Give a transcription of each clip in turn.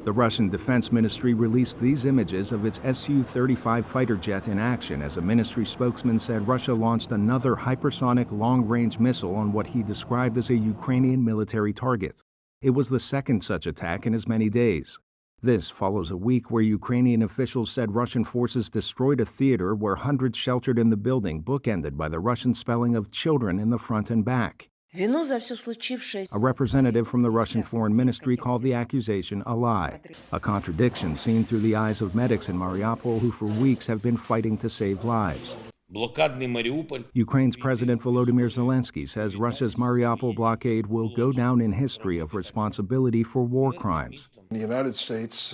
The Russian Defense Ministry released these images of its Su-35 fighter jet in action as a ministry spokesman said Russia launched another hypersonic long-range missile on what he described as a Ukrainian military target. It was the second such attack in as many days. This follows a week where Ukrainian officials said Russian forces destroyed a theater where hundreds sheltered in the building, bookended by the Russian spelling of children in the front and back. A representative from the Russian Foreign Ministry called the accusation a lie, a contradiction seen through the eyes of medics in Mariupol who for weeks have been fighting to save lives. Ukraine's President Volodymyr Zelensky says Russia's Mariupol blockade will go down in history of responsibility for war crimes. The United States,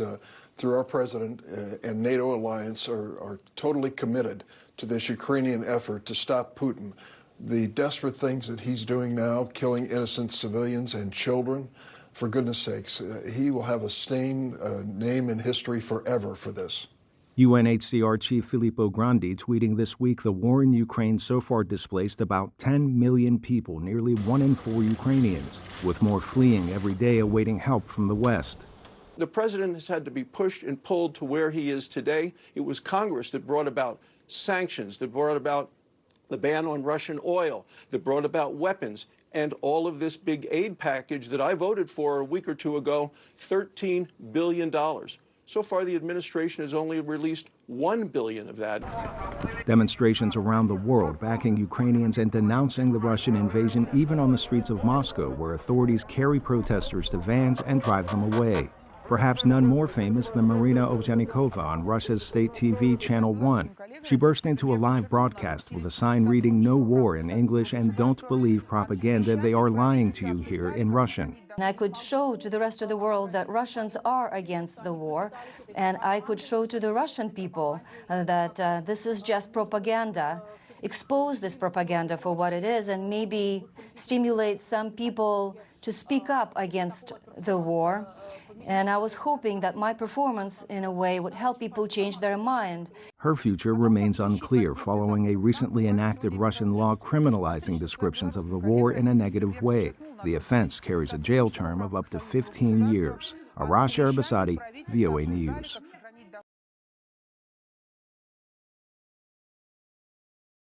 through our president and NATO alliance, are totally committed to this Ukrainian effort to stop Putin. The desperate things that he's doing now, killing innocent civilians and children, for goodness sakes, he will have a stained name in history forever for this. UNHCR Chief Filippo Grandi tweeting this week the war in Ukraine so far displaced about 10 million people, nearly 1 in 4 Ukrainians, with more fleeing every day awaiting help from the West. The president has had to be pushed and pulled to where he is today. It was Congress that brought about sanctions, that brought about the ban on Russian oil, that brought about weapons, and all of this big aid package that I voted for a week or two ago, $13 billion. So far, the administration has only released $1 billion of that. Demonstrations around the world backing Ukrainians and denouncing the Russian invasion, even on the streets of Moscow, where authorities carry protesters to vans and drive them away. Perhaps none more famous than Marina Ovsyannikova on Russia's state TV Channel 1. She burst into a live broadcast with a sign reading "No war" in English and "Don't believe propaganda, they are lying to you" here in Russian. I could show to the rest of the world that Russians are against the war, and I could show to the Russian people that this is just propaganda, expose this propaganda for what it is, and maybe stimulate some people to speak up against the war. And I was hoping that my performance, in a way, would help people change their mind. Her future remains unclear following a recently enacted Russian law criminalizing descriptions of the war in a negative way. The offense carries a jail term of up to 15 years. Arash, Arabasadi, VOA News.